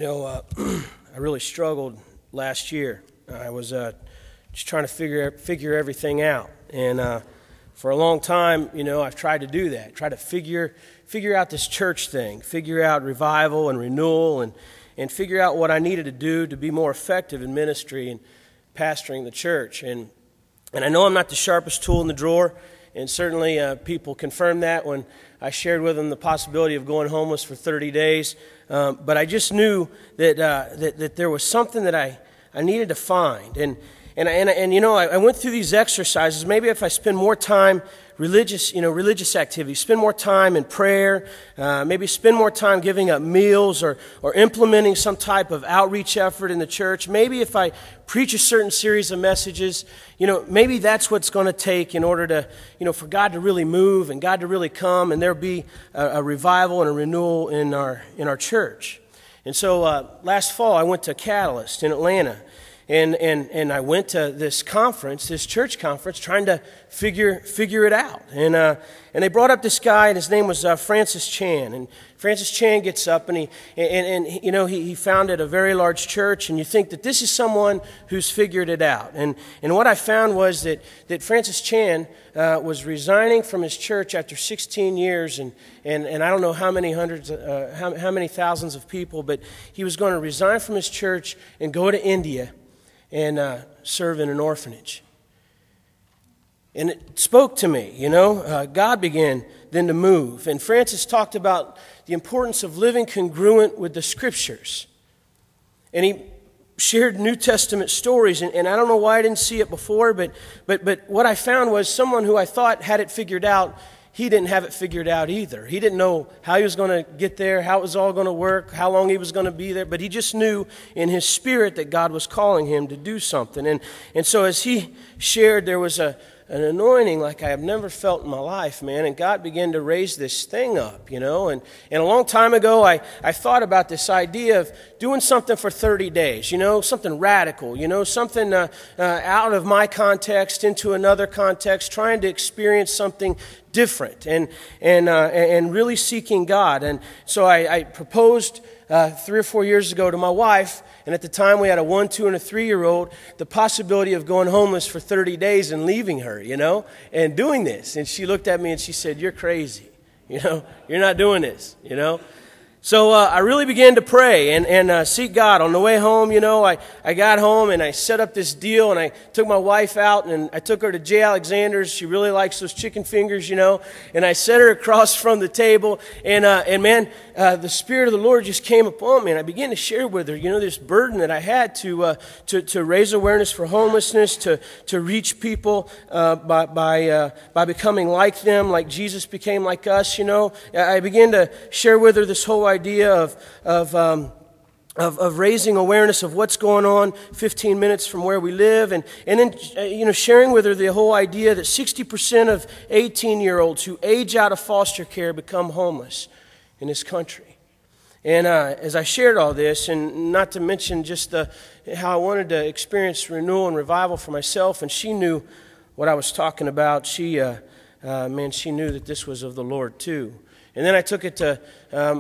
I really struggled last year. I was just trying to figure everything out, and for a long time, I've tried to do that. Try to figure out this church thing, figure out revival and renewal, and figure out what I needed to do to be more effective in ministry and pastoring the church. And I know I'm not the sharpest tool in the drawer, and certainly people confirmed that when I shared with them the possibility of going homeless for 30 days. But I just knew that there was something that I needed to find. And I went through these exercises. Maybe if I spend more time religious activities, spend more time in prayer, maybe spend more time giving up meals or implementing some type of outreach effort in the church. Maybe if I preach a certain series of messages, maybe that's what's going to take in order to, for God to really move and God to really come and there be a revival and a renewal in our church. And so last fall I went to Catalyst in Atlanta. And I went to this conference, this church conference, trying to figure it out. And they brought up this guy, and his name was Francis Chan. And Francis Chan gets up, and he founded a very large church. And you think that this is someone who's figured it out. And what I found was that Francis Chan was resigning from his church after 16 years, and I don't know how many thousands of people, but he was going to resign from his church and go to India and serve in an orphanage. And it spoke to me, God began then to move. And Francis talked about the importance of living congruent with the Scriptures. And he shared New Testament stories, and I don't know why I didn't see it before, but what I found was someone who I thought had it figured out, he didn't have it figured out either. He didn't know how he was going to get there, how it was all going to work, how long he was going to be there, but he just knew in his spirit that God was calling him to do something. And so as he shared, there was an anointing like I have never felt in my life, man, and God began to raise this thing up, and a long time ago I thought about this idea of doing something for 30 days, something radical, something out of my context into another context, trying to experience something different and really seeking God. And so I proposed 3 or 4 years ago to my wife, and at the time we had a 1, 2, and a 3-year-old, the possibility of going homeless for 30 days and leaving her, and doing this. And she looked at me and she said, "You're crazy, you're not doing this, So I really began to pray and seek God. On the way home, I got home and I set up this deal, and I took my wife out and I took her to J. Alexander's. She really likes those chicken fingers, and I set her across from the table, and man, the Spirit of the Lord just came upon me, and I began to share with her, this burden that I had to raise awareness for homelessness, to reach people by becoming like them, like Jesus became like us. I began to share with her this whole idea of raising awareness of what's going on 15 minutes from where we live, and then sharing with her the whole idea that 60% of 18-year-olds who age out of foster care become homeless in this country. And as I shared all this, and not to mention just how I wanted to experience renewal and revival for myself, and she knew what I was talking about. She knew that this was of the Lord too. And then I took it to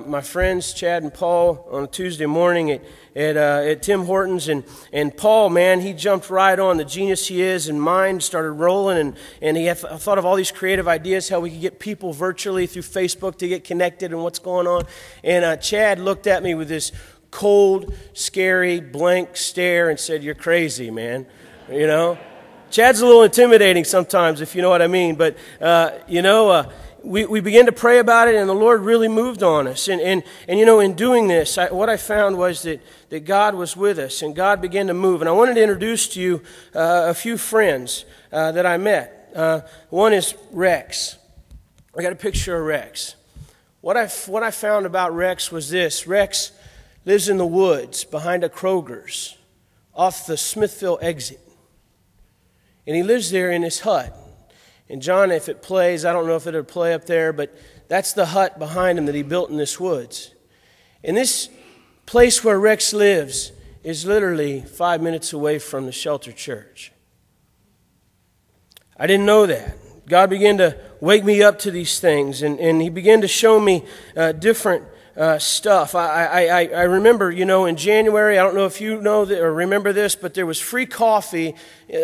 my friends, Chad and Paul, on a Tuesday morning at Tim Hortons. And Paul, man, he jumped right on, the genius he is, and mind started rolling. And he thought of all these creative ideas, how we could get people virtually through Facebook to get connected and what's going on. And Chad looked at me with this cold, scary, blank stare and said, "You're crazy, man." Chad's a little intimidating sometimes, if you know what I mean. But, we began to pray about it, and the Lord really moved on us. And in doing this, what I found was that God was with us, and God began to move. And I wanted to introduce to you a few friends that I met. One is Rex. I got a picture of Rex. What I found about Rex was this. Rex lives in the woods behind a Kroger's off the Smithville exit. And he lives there in his hut. And John, if it plays, I don't know if it'll play up there, but that's the hut behind him that he built in this woods. And this place where Rex lives is literally 5 minutes away from the Shelter Church. I didn't know that. God began to wake me up to these things, and He began to show me different stuff. I remember, in January, I don't know if you know that or remember this, but there was free coffee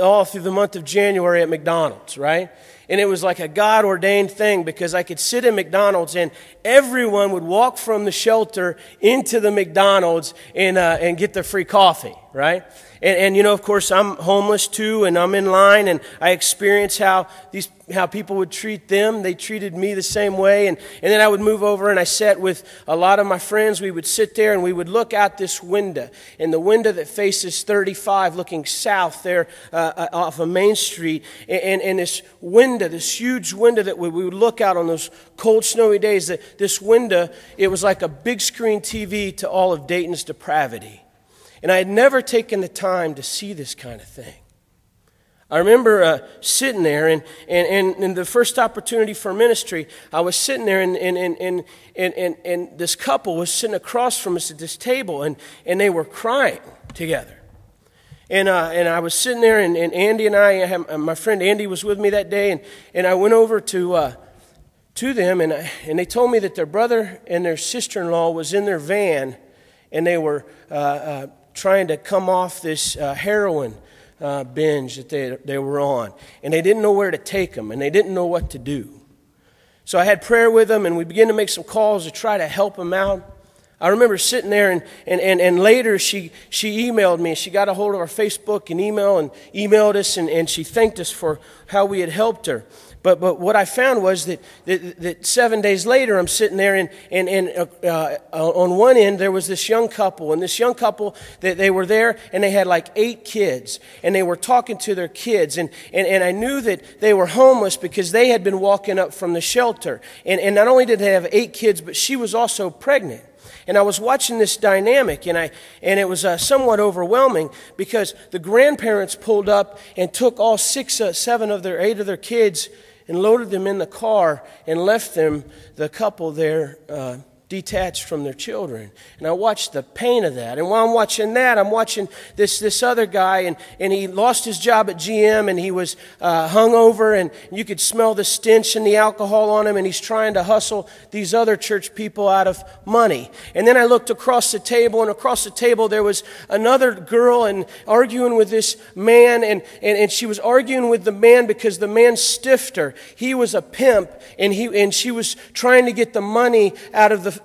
all through the month of January at McDonald's, right? And it was like a God-ordained thing because I could sit in McDonald's and everyone would walk from the shelter into the McDonald's and get their free coffee, right? And of course, I'm homeless too, and I'm in line, and I experience how people would treat them. They treated me the same way, and then I would move over and I sat with a lot of my friends. We would sit there and we would look out this window, and the window that faces 35, looking south there off of Main Street, and this window, this huge window that we would look out on those cold, snowy days. This window, it was like a big screen TV to all of Dayton's depravity. And I had never taken the time to see this kind of thing. I remember sitting there, and the first opportunity for ministry, I was sitting there, and this couple was sitting across from us at this table, and they were crying together. And I was sitting there, and Andy and my friend Andy was with me that day, and I went over to them, and they told me that their brother and their sister-in-law was in their van, and they were trying to come off this heroin binge that they were on. And they didn't know where to take them, and they didn't know what to do. So I had prayer with them, and we began to make some calls to try to help them out. I remember sitting there, and later she emailed me. She got a hold of our Facebook and emailed us, and she thanked us for how we had helped her. But what I found was that 7 days later, I'm sitting there, and on one end, there was this young couple. And this young couple, they were there, and they had like 8 kids. And they were talking to their kids. And I knew that they were homeless because they had been walking up from the shelter. And not only did they have 8 kids, but she was also pregnant. And I was watching this dynamic, and it was somewhat overwhelming because the grandparents pulled up and took all 8 of their kids and loaded them in the car and left them, the couple there, detached from their children. And I watched the pain of that. And while I'm watching that, I'm watching this other guy, and he lost his job at GM, and he was hungover, and you could smell the stench and the alcohol on him, and he's trying to hustle these other church people out of money. And then I looked across the table, and across the table there was another girl and arguing with this man, and she was arguing with the man because the man stiffed her. He was a pimp, and she was trying to get the money out of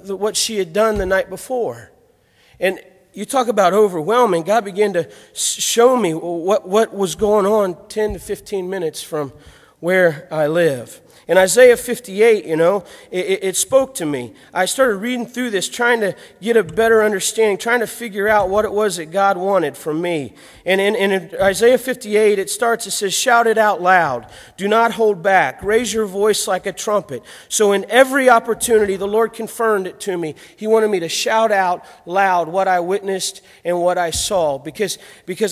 what she had done the night before. And you talk about overwhelming. God began to show me what was going on 10 to 15 minutes from where I live. In Isaiah 58, it spoke to me. I started reading through this, trying to get a better understanding, trying to figure out what it was that God wanted from me. And in Isaiah 58, it says, "Shout it out loud. Do not hold back. Raise your voice like a trumpet." So in every opportunity, the Lord confirmed it to me. He wanted me to shout out loud what I witnessed and what I saw. Because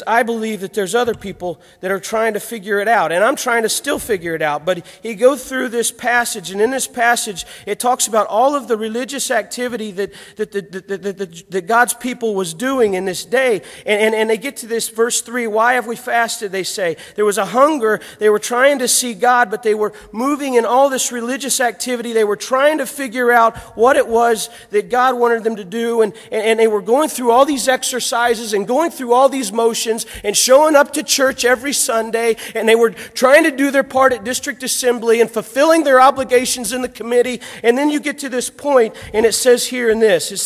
I believe that there's other people that are trying to figure it out. And I'm trying to still figure it out. But he goes through this passage, and in this passage, it talks about all of the religious activity that God's people was doing in this day. And they get to this verse 3, "Why have we fasted?" they say. There was a hunger. They were trying to see God, but they were moving in all this religious activity. They were trying to figure out what it was that God wanted them to do, and they were going through all these exercises and going through all these motions and showing up to church every Sunday, and they were trying to do their part at district assembly and fulfilling their obligations in the committee. And then you get to this point, and it says here in this, it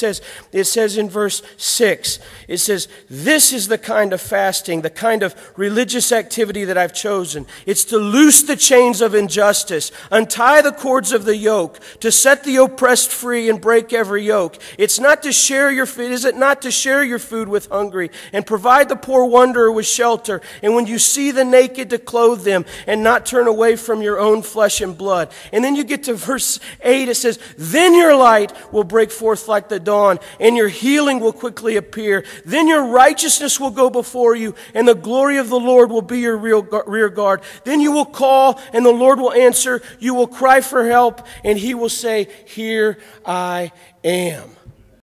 says in verse 6, it says, "This is the kind of fasting, the kind of religious activity that I've chosen. It's to loose the chains of injustice, untie the cords of the yoke, to set the oppressed free and break every yoke. Is it not to share your food with hungry and provide the poor wanderer with shelter? And when you see the naked, to clothe them and not turn away from your own flesh and blood." And then you get to verse 8, it says, "Then your light will break forth like the dawn, and your healing will quickly appear. Then your righteousness will go before you, and the glory of the Lord will be your rear guard. Then you will call, and the Lord will answer. You will cry for help, and he will say, 'Here I am.'"